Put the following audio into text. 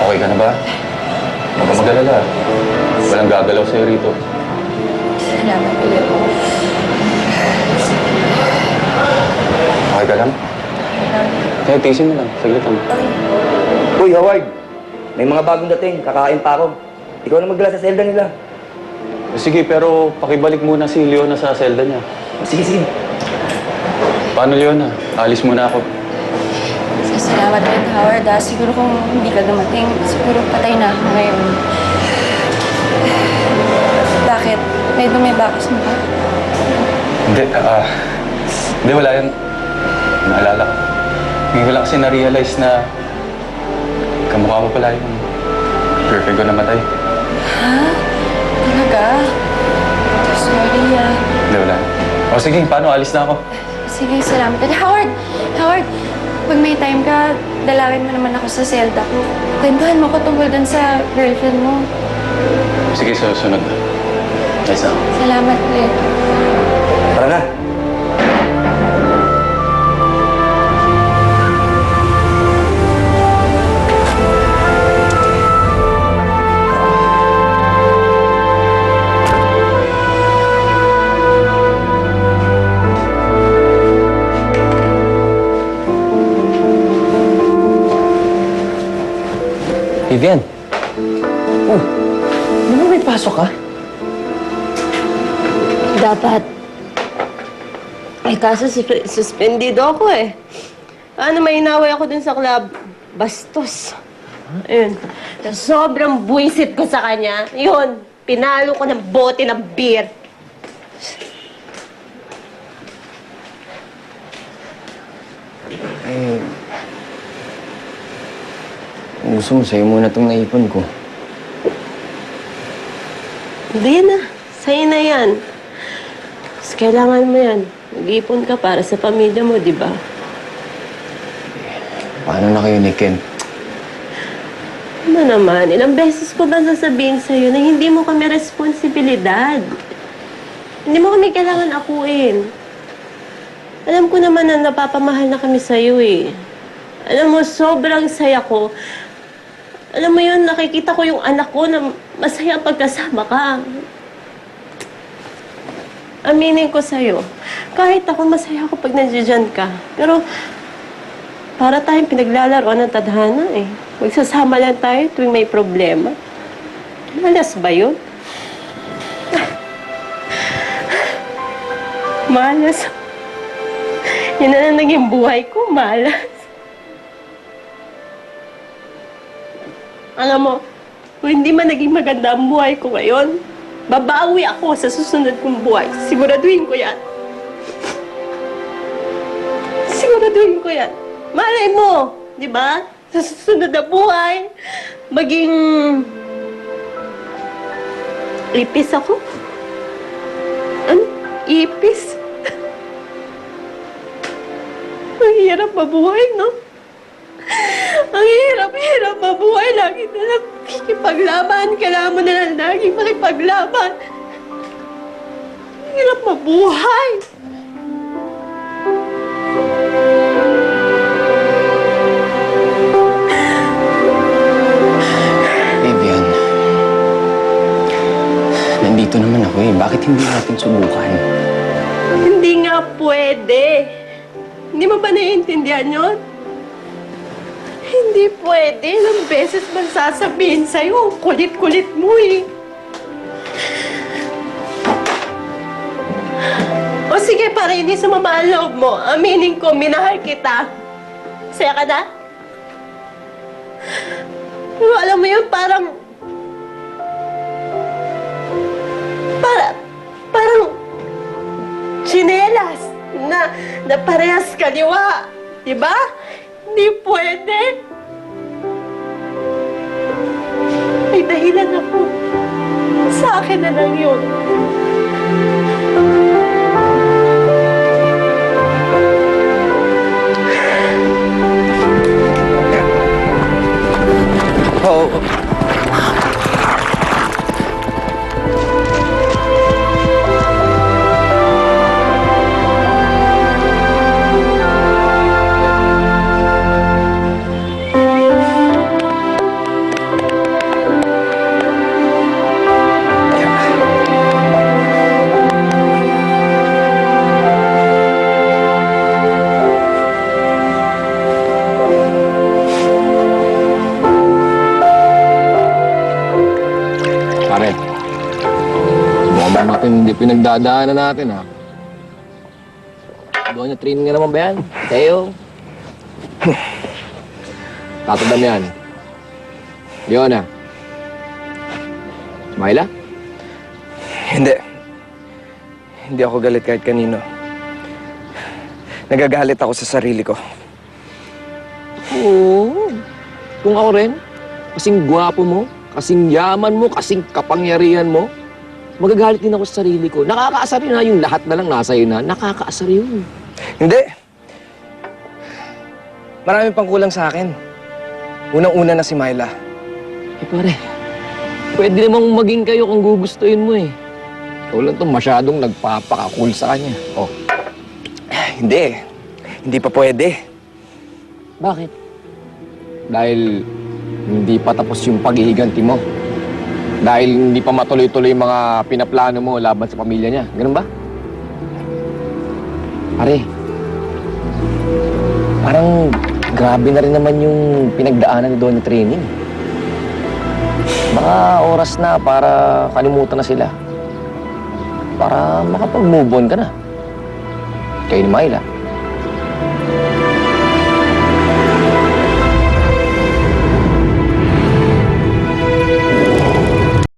Okay ka na ba? Huwag kang mag-alala. Walang gagalaw sa'yo rito. Salamat, Leo. Okay ka lang? Kaya tisin mo lang. Saglit lang. Uy, Howard! May mga bagong dating. Kakain pa ako. Ikaw na magdala sa selda nila. Sige, pero pakibalik muna si Leona sa selda niya. Sige, sige. Paano, Leona? Alis muna ako. Salamat din, Howard. Siguro kung hindi ka dumating, siguro patay na ako ngayon. Bakit? May dumibakas mo ba? Hindi, wala yan. Naalala ko. Ngayon ko lang kasi na-realize na kamukha mo pala yung girlfriend ko namatay. Ha? Talaga? Sorry, Hindi, wala. O sige, paano? Alis na ako. Sige, salamat. At Howard! Howard! Pag may time ka, dalawin mo naman ako sa selda ko. Kwentuhan mo ko tungkol dun sa girlfriend mo. Sige, susunod na. Nice ako. Salamat, Leo. Tara na. Vivian. Oh, di ba may pasok ka? Dapat. Kaso suspendido ako eh. Ano, may inaway ako dun sa club. Bastos. Ayun. Sobrang buwisit ko sa kanya. Yun, pinalo ko ng bote ng beer. Gusto mo, sa'yo muna itong naipon ko. Hindi na. Sa'yo na yan. Mas kailangan mo yan. Mag-ipon ka para sa pamilya mo, di ba? Paano na kayo ni Ken? Ano naman, ilang beses ko ba sasabihin sa'yo na hindi mo kami responsibilidad? Hindi mo kami kailangan akuin. Alam ko naman na napapamahal na kami sa'yo eh. Alam mo, sobrang saya ko. Alam mo yun, nakikita ko yung anak ko na masaya pagkasama ka. Aminin ko sa'yo, kahit ako masaya ako pag nandiyan ka. Pero para tayong pinaglalaroan ng tadhana eh. Magsasama lang tayo tuwing may problema. Malas ba yun? Malas. Yun na lang naging buhay ko, malas. Alam mo, kung hindi man naging maganda ang buhay ko ngayon, babawi ako sa susunod kong buhay. Siguraduhin ko yan. Siguraduhin ko yan. Malay mo, di ba? Sa susunod na buhay, maging ipis ako. Ano? Ipis? Ang hirap mabuhay, no? Ang hirap-hirap mabuhay. Lagi na lang kikipaglaban. Kailangan mo na lang laging makipaglaban. Ang hirap mabuhay. Vivian, nandito naman ako eh. Bakit hindi natin subukan? Hindi nga pwede. Hindi mo ba naiintindihan yun? Hindi pwede. Ilang beses man sasabihin sa'yo. Kulit-kulit mo eh. O sige, para hindi sumama ang loob mo, aminin ko, minahal kita. Saya ka na? Pero alam mo yun, parang tsinelas na parehas kaliwa. Diba? Hindi pwede. May dahilan ako. Sa akin na lang yun. Oo. pinagdadaanan natin, ha? Doon niya training nga naman ba yan? Teo? Tato Damian. Leona. Smaila? Hindi. Hindi ako galit kahit kanino. Nagagalit ako sa sarili ko. Oo. Kung ako rin, kasing gwapo mo, kasing yaman mo, kasing kapangyarihan mo, magagalit din ako sa sarili ko. Nakakaasar yun, ha? Yung lahat na lang nasa iyo na, nakakaasar yun. Hindi. Marami pang kulang sa akin. Unang-una na si Myla. Eh pare, pwede namang maging kayo kung gugustuhin mo eh. Ikaw lang itong masyadong nagpapaka-cool sa kanya. Oh, Hindi. Hindi pa pwede. bakit? Dahil hindi pa tapos yung paghihiganti mo. Dahil hindi pa matuloy-tuloy yung mga pinaplano mo laban sa pamilya niya. Ganun ba? Pare, parang grabe na rin naman yung pinagdaanan ni Donnie Training. Mga oras na para kalimutan na sila. Para makapag-move on ka na. Kayo ni Myla.